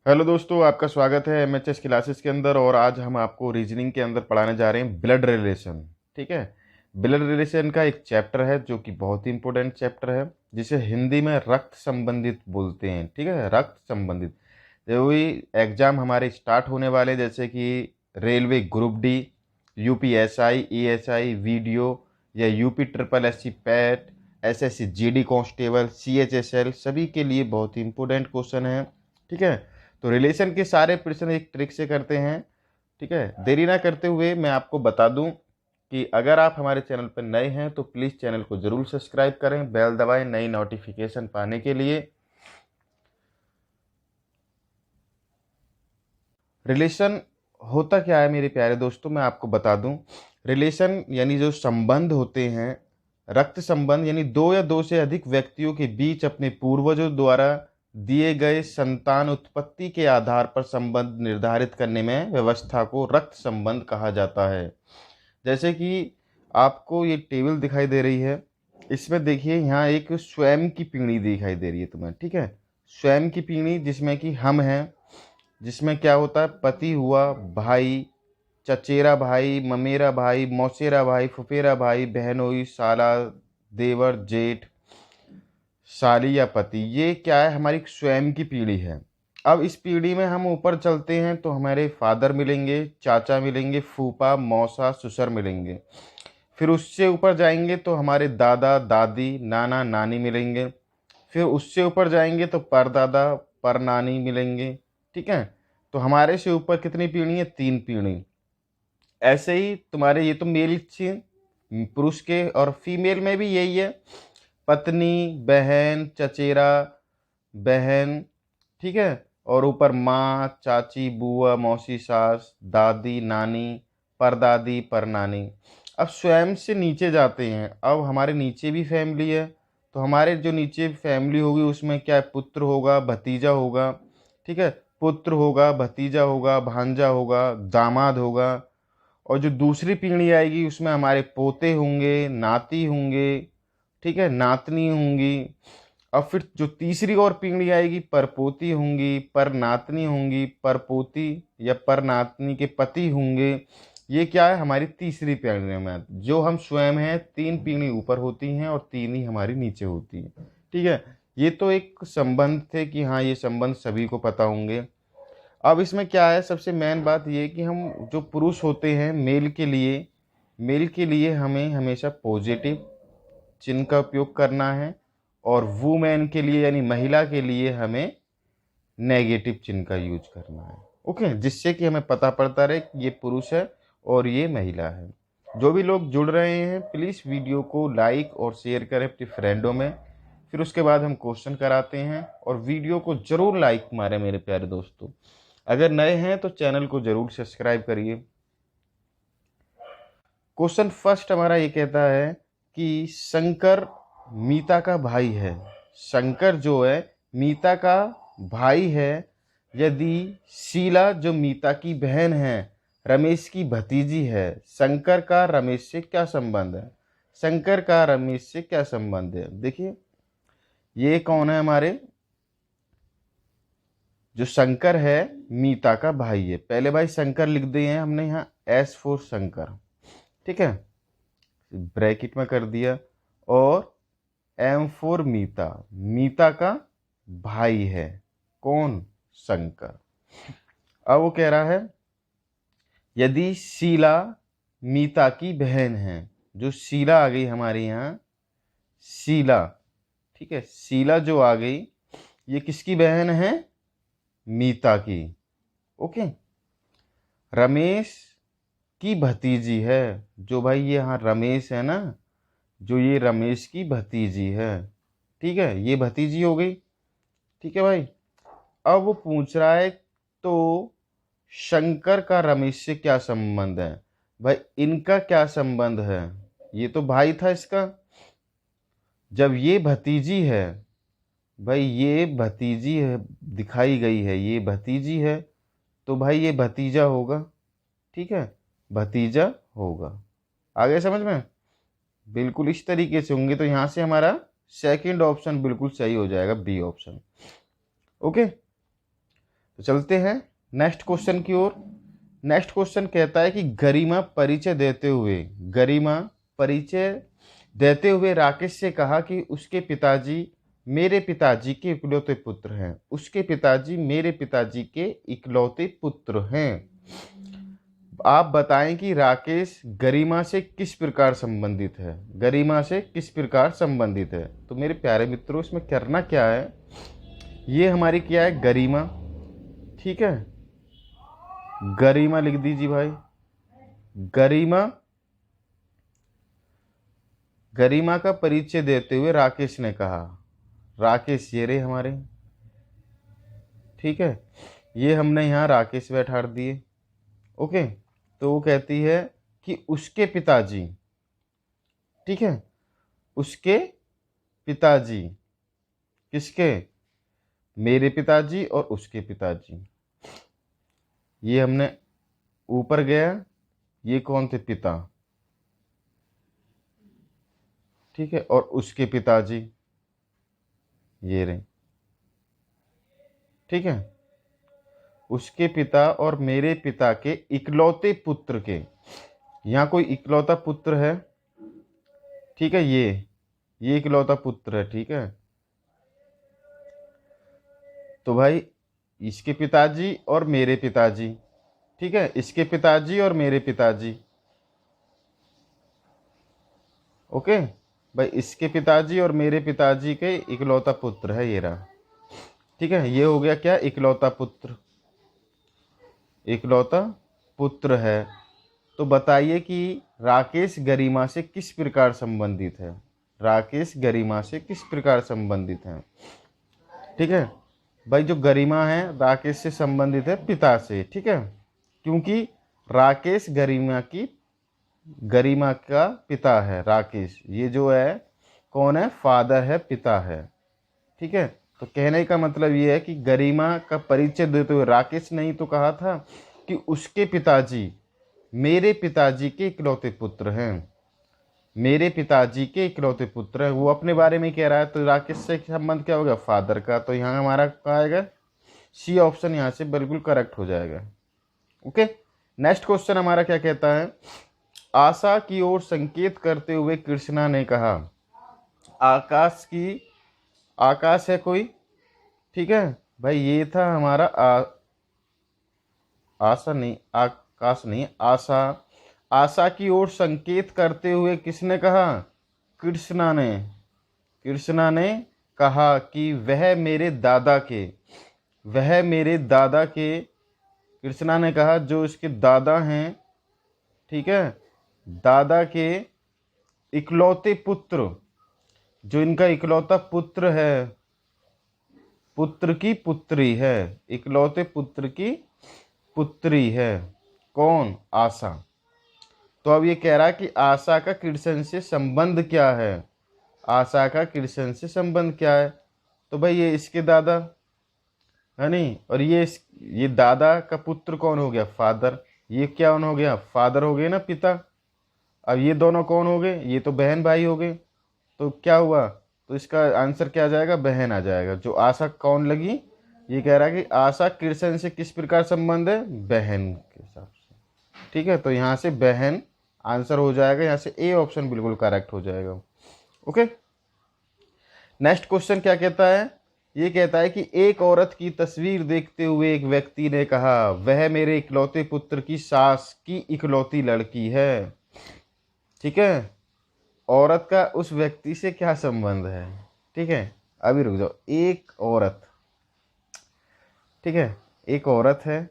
Hello दोस्तों, आपका स्वागत है एमएचएस क्लासेस के अंदर। और आज हम आपको रीजनिंग के अंदर पढ़ाने जा रहे हैं ब्लड रिलेशन। ठीक है। ब्लड रिलेशन का एक चैप्टर है जो कि बहुत ही इंपॉर्टेंट चैप्टर है, जिसे हिंदी में रक्त संबंधित बोलते हैं। ठीक है, रक्त संबंधित। जो भी एग्जाम हमारे स्टार्ट होने वाले, जैसे कि railway group D, UPSI, ESI, video, या UP triple SC PET, SSC GD constable, CHSL, सभी के लिए बहुत ही इंपॉर्टेंट क्वेश्चन है। ठीक है। तो रिलेशन के सारे प्रश्न एक ट्रिक से करते हैं। ठीक है। देरी ना करते हुए मैं आपको बता दूं कि अगर आप हमारे चैनल पर नए हैं तो प्लीज़ चैनल को ज़रूर सब्सक्राइब करें, बेल दबाएं नई नोटिफिकेशन पाने के लिए। रिलेशन होता क्या है मेरे प्यारे दोस्तों, मैं आपको बता दूं। रिलेशन यानी जो संबंध होते हैं, रक्त संबंध यानी दो या दो से अधिक व्यक्तियों के बीच अपने पूर्वजों द्वारा दिए गए संतान उत्पत्ति के आधार पर संबंध निर्धारित करने में व्यवस्था को रक्त संबंध कहा जाता है। जैसे कि आपको ये टेबल दिखाई दे रही है, इसमें देखिए यहाँ एक स्वयं की पीढ़ी दिखाई दे रही है तुम्हें। ठीक है, स्वयं की पीढ़ी जिसमें कि हम हैं, जिसमें क्या होता है, पति हुआ, भाई, चचेरा भाई, ममेरा भाई, मौसेरा भाई, फुफेरा भाई, बहनोई, साला, देवर, जेठ, साली या पति। ये क्या है, हमारी स्वयं की पीढ़ी है। अब इस पीढ़ी में हम ऊपर चलते हैं तो हमारे फादर मिलेंगे, चाचा मिलेंगे, फूफा, मौसा, ससुर मिलेंगे। फिर उससे ऊपर जाएंगे तो हमारे दादा, दादी, नाना, नानी मिलेंगे। फिर उससे ऊपर जाएंगे तो परदादा, परनानी मिलेंगे। ठीक है। तो हमारे से ऊपर कितनी पीढ़ी है, 3 पीढ़ी। ऐसे ही तुम्हारे, ये तो मेल थी पुरुष के, और फीमेल में भी यही है, पत्नी, बहन, चचेरा, बहन। ठीक है। और ऊपर माँ, चाची, बुआ, मौसी, सास, दादी, नानी, परदादी, परनानी। अब स्वयं से नीचे जाते हैं, अब हमारे नीचे भी फैमिली है। तो हमारे जो नीचे फैमिली होगी उसमें क्या है, पुत्र होगा, भतीजा होगा। ठीक है, पुत्र होगा, भतीजा होगा, भांजा होगा, दामाद होगा। और जो दूसरी पीढ़ी आएगी उसमें हमारे पोते होंगे, नाती होंगे। ठीक है, नातनी होंगी। अब फिर जो तीसरी और पीढ़ी आएगी, परपोती होंगी, परनातनी होंगी, परपोती या परनातनी के पति होंगे। ये क्या है, हमारी तीसरी पीढ़ी में। जो हम स्वयं हैं, 3 पीढ़ी ऊपर होती हैं और 3 ही हमारी नीचे होती हैं। ठीक है। ये तो एक संबंध थे कि हाँ, ये संबंध सभी को पता होंगे। अब इसमें क्या है, सबसे मेन बात ये कि हम जो पुरुष होते हैं, मेल के लिए हमें हमेशा पॉजिटिव चिन्ह का उपयोग करना है, और वुमेन के लिए यानी महिला के लिए हमें नेगेटिव चिन्ह का यूज करना है। ओके, जिससे कि हमें पता पड़ता रहे कि ये पुरुष है और ये महिला है। जो भी लोग जुड़ रहे हैं प्लीज़ वीडियो को लाइक और शेयर करें अपने फ्रेंडों में। फिर उसके बाद हम क्वेश्चन कराते हैं, और वीडियो को ज़रूर लाइक मारें मेरे प्यारे दोस्तों। अगर नए हैं तो चैनल को ज़रूर सब्सक्राइब करिए। क्वेश्चन फर्स्ट हमारा ये कहता है कि शंकर मीता का भाई है। शंकर जो है मीता का भाई है। यदि शीला जो मीता की बहन है रमेश की भतीजी है, शंकर का रमेश से क्या संबंध है। शंकर का रमेश से क्या संबंध है, देखिए ये कौन है, हमारे जो शंकर है मीता का भाई है। पहले भाई शंकर लिख दिए हैं हमने यहाँ, एस फोर शंकर। ठीक है, ब्रैकेट में कर दिया। और एम फोर मीता, मीता का भाई है कौन, शंकर। अब वो कह रहा है यदि शीला मीता की बहन है। जो शीला आ गई हमारे यहाँ, शीला। ठीक है, शीला जो आ गई ये किसकी बहन है, मीता की। ओके। रमेश की भतीजी है। जो भाई ये यहाँ रमेश है ना, जो ये रमेश की भतीजी है। ठीक है, ये भतीजी हो गई। ठीक है भाई। अब वो पूछ रहा है तो शंकर का रमेश से क्या संबंध है। भाई इनका क्या संबंध है, ये तो भाई था इसका। जब ये भतीजी है, भाई ये भतीजी है, दिखाई गई है ये भतीजी है, तो भाई ये भतीजा होगा। ठीक है, भतीजा होगा। आगे समझ में, बिल्कुल इस तरीके से होंगे। तो यहाँ से हमारा सेकंड ऑप्शन बिल्कुल सही हो जाएगा, बी ऑप्शन। ओके। तो चलते हैं नेक्स्ट क्वेश्चन की ओर। नेक्स्ट क्वेश्चन कहता है कि गरिमा परिचय देते हुए राकेश से कहा कि उसके पिताजी मेरे पिताजी के इकलौते पुत्र हैं। उसके पिताजी मेरे पिताजी के इकलौते पुत्र हैं। आप बताएं कि राकेश गरिमा से किस प्रकार संबंधित है। गरिमा से किस प्रकार संबंधित है। तो मेरे प्यारे मित्रों, इसमें करना क्या है, ये हमारी क्या है, गरिमा। ठीक है, गरिमा लिख दीजिए भाई। गरिमा, गरिमा का परिचय देते हुए राकेश ने कहा, राकेश ये रहे हमारे। ठीक है, ये हमने यहाँ राकेश बैठा दिए। ओके, तो वो कहती है कि उसके पिताजी, ठीक है, उसके पिताजी, किसके, मेरे पिताजी और उसके पिताजी। ये हमने ऊपर गया, ये कौन थे, पिता। ठीक है, और उसके पिताजी ये रहे। ठीक है, उसके पिता और मेरे पिता के इकलौते पुत्र के, यहाँ कोई इकलौता पुत्र है। ठीक है, ये इकलौता पुत्र है। ठीक है, तो भाई इसके पिताजी और मेरे पिताजी, ठीक है, इसके पिताजी और मेरे पिताजी। ओके भाई, इसके पिताजी और मेरे पिताजी के इकलौता पुत्र है ये रहा। ठीक है, ये हो गया क्या, इकलौता पुत्र, इकलौता पुत्र है। तो बताइए कि राकेश गरिमा से किस प्रकार संबंधित है। राकेश गरिमा से किस प्रकार संबंधित है। ठीक है भाई, जो गरिमा है राकेश से संबंधित है पिता से। ठीक है, क्योंकि राकेश गरिमा का पिता है। राकेश ये जो है कौन है, फादर है, पिता है। ठीक है, तो कहने का मतलब ये है कि गरिमा का परिचय देते हुए राकेश ने ही तो कहा था कि उसके पिताजी मेरे पिताजी के इकलौते पुत्र हैं। मेरे पिताजी के इकलौते पुत्र हैं, वो अपने बारे में कह रहा है। तो राकेश से संबंध क्या होगा, फादर का। तो यहाँ हमारा क्या आएगा, सी ऑप्शन यहाँ से बिल्कुल करेक्ट हो जाएगा। ओके, नेक्स्ट क्वेश्चन हमारा क्या कहता है, आशा की ओर संकेत करते हुए कृष्णा ने कहा, आकाश है कोई। ठीक है भाई, ये था हमारा आशा नहीं, आकाश नहीं, आशा। आशा की ओर संकेत करते हुए किसने कहा, कृष्णा ने। कृष्णा ने कहा कि वह मेरे दादा के, कृष्णा ने कहा जो इसके दादा हैं, ठीक है, दादा के इकलौते पुत्र, जो इनका इकलौता पुत्र है, पुत्र की पुत्री है, इकलौते पुत्र की पुत्री है, कौन, आशा। तो अब ये कह रहा है कि आशा का कृष्ण से संबंध क्या है। आशा का कृष्ण से संबंध क्या है। तो भाई ये इसके दादा है नहीं, और ये दादा का पुत्र कौन हो गया, फादर। ये क्या हो गया, फादर हो गए ना, पिता। अब ये दोनों कौन हो गए, ये तो बहन भाई हो गए। तो क्या हुआ, तो इसका आंसर क्या आ जाएगा, बहन आ जाएगा। जो आशा कौन लगी, ये कह रहा है कि आशा कृष्ण से किस प्रकार संबंध है, बहन के हिसाब से। ठीक है, तो यहाँ से बहन आंसर हो जाएगा, यहाँ से ए ऑप्शन बिल्कुल करेक्ट हो जाएगा। ओके, नेक्स्ट क्वेश्चन क्या कहता है, ये कहता है कि एक औरत की तस्वीर देखते हुए एक व्यक्ति ने कहा, वह मेरे इकलौते पुत्र की सास की इकलौती लड़की है। ठीक है, औरत का उस व्यक्ति से क्या संबंध है। ठीक है, अभी रुक जाओ, एक औरत, ठीक है, एक औरत है,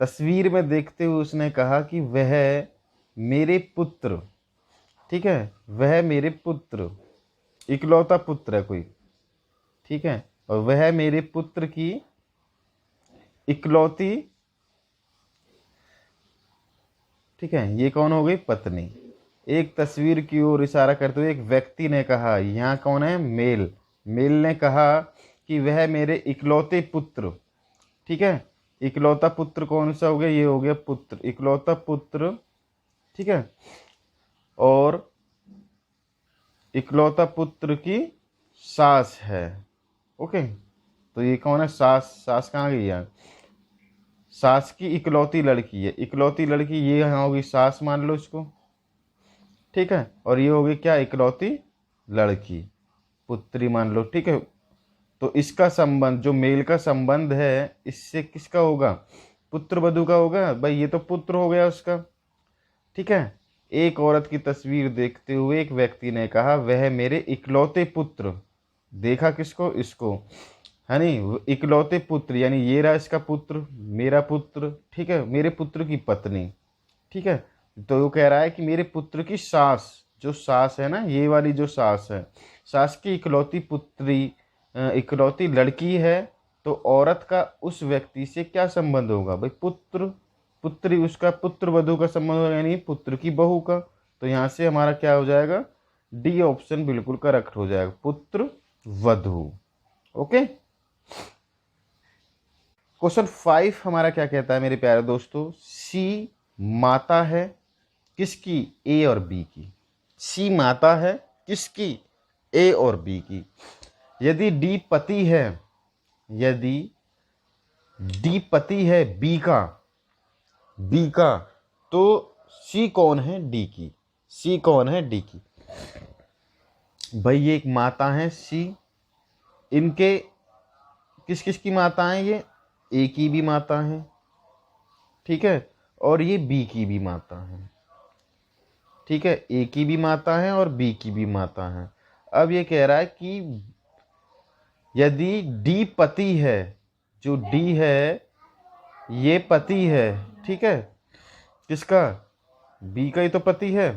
तस्वीर में देखते हुए उसने कहा कि वह मेरे पुत्र, ठीक है, वह मेरे पुत्र, इकलौता पुत्र है कोई। ठीक है, और वह मेरे पुत्र की इकलौती, ठीक है, ये कौन हो गई, पत्नी। एक तस्वीर की ओर इशारा करते हुए एक व्यक्ति ने कहा, यहाँ कौन है, मेल। मेल ने कहा कि वह मेरे इकलौते पुत्र, ठीक है, इकलौता पुत्र कौन सा हो गया, ये हो गया पुत्र, इकलौता पुत्र। ठीक है, और इकलौता पुत्र की सास है। ओके, तो ये कौन है? सास। सास कहाँ गई यार? सास की इकलौती लड़की है, इकलौती लड़की, ये यहाँ होगी सास मान लो इसको, ठीक है। और ये होगी क्या? इकलौती लड़की, पुत्री मान लो, ठीक है। तो इसका संबंध, जो मेल का संबंध है, इससे किसका होगा? पुत्र वधू का होगा भाई, ये तो पुत्र हो गया उसका, ठीक है। एक औरत की तस्वीर देखते हुए एक व्यक्ति ने कहा, वह मेरे इकलौते पुत्र, देखा किसको? इसको, है नहीं, इकलौते पुत्र, यानी ये रहा इसका पुत्र, मेरा पुत्र, ठीक है, मेरे पुत्र की पत्नी, ठीक है। तो वो कह रहा है कि मेरे पुत्र की सास, जो सास है ना, ये वाली जो सास है, सास की इकलौती पुत्री, इकलौती लड़की है। तो औरत का उस व्यक्ति से क्या संबंध होगा भाई? पुत्र, पुत्री, उसका पुत्र वधू का संबंध होगा, यानी पुत्र की बहू का। तो यहाँ से हमारा क्या हो जाएगा? डी ऑप्शन बिल्कुल करेक्ट हो जाएगा, पुत्र वधू। ओके। क्वेश्चन 5 हमारा क्या कहता है मेरे प्यारे दोस्तों? सी माता है किसकी? ए और बी की। सी माता है किसकी? ए और बी की। यदि डी पति है, यदि डी पति है बी का, बी का, तो सी कौन है? डी की। सी कौन है? डी की। भाई ये एक माता है सी, इनके किस किस की माता है? ये ए की भी माता है, ठीक है, और ये बी की भी माता है, ठीक है। ए की भी माता है और बी की भी माता है। अब ये कह रहा है कि यदि डी पति है, जो डी है ये पति है, ठीक है, किसका? बी का ही तो पति है।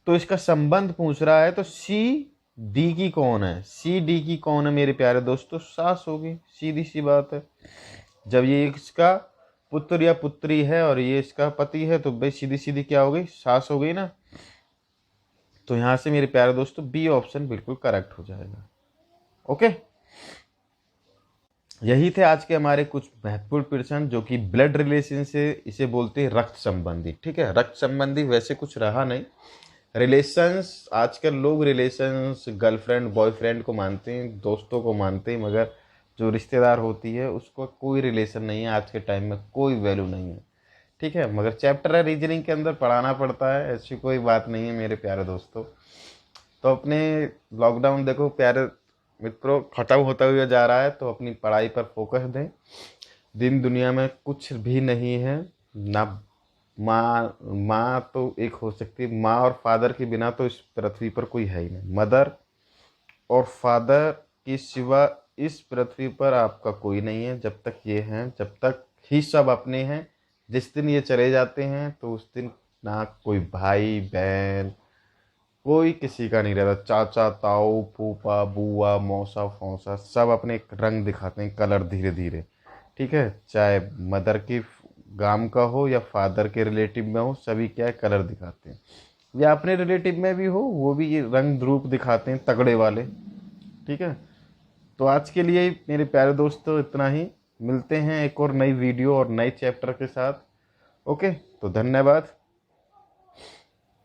तो इसका संबंध पूछ रहा है, तो सी डी की कौन है? सी डी की कौन है मेरे प्यारे दोस्तों? सास होगी, सीधी सी बात है। जब ये इसका पुत्र या पुत्री है और ये इसका पति है, तो भाई सीधी सीधी क्या हो गई? सास हो गई ना। तो यहां से मेरे प्यारे दोस्तों बी ऑप्शन बिल्कुल करेक्ट हो जाएगा। ओके। यही थे आज के हमारे कुछ महत्वपूर्ण प्रश्न, जो कि ब्लड रिलेशन से, इसे बोलते हैं रक्त संबंधी, ठीक है। रक्त संबंधी वैसे कुछ रहा नहीं। रिलेशंस, आजकल लोग रिलेशंस गर्लफ्रेंड बॉयफ्रेंड को मानते हैं, दोस्तों को मानते हैं, मगर जो रिश्तेदार होती है उसको कोई रिलेशन नहीं है, आज के टाइम में कोई वैल्यू नहीं है, ठीक है। मगर चैप्टर है रीजनिंग के अंदर पढ़ाना पड़ता है, ऐसी कोई बात नहीं है मेरे प्यारे दोस्तों। तो अपने लॉकडाउन देखो प्यारे मित्रों खत्म होता हुआ जा रहा है, तो अपनी पढ़ाई पर फोकस दें। दिन दुनिया में कुछ भी नहीं है ना, माँ तो एक हो सकती है, माँ और फादर के बिना तो इस पृथ्वी पर कोई है ही नहीं। मदर और फादर के सिवा इस पृथ्वी पर आपका कोई नहीं है। जब तक ये हैं, जब तक ही सब अपने हैं। जिस दिन ये चले जाते हैं तो उस दिन ना कोई भाई बहन, कोई किसी का नहीं रहता। चाचा ताऊ फूफा बुआ मौसा फौसा सब अपने रंग दिखाते हैं, कलर धीरे धीरे, ठीक है। चाहे मदर की गांव का हो या फादर के रिलेटिव में हो, सभी क्या है कलर दिखाते हैं, या अपने रिलेटिव में भी हो वो भी ये रंग रूप दिखाते हैं तगड़े वाले, ठीक है। तो आज के लिए मेरे प्यारे दोस्तों इतना ही। मिलते हैं एक और नई वीडियो और नए चैप्टर के साथ। ओके, तो धन्यवाद।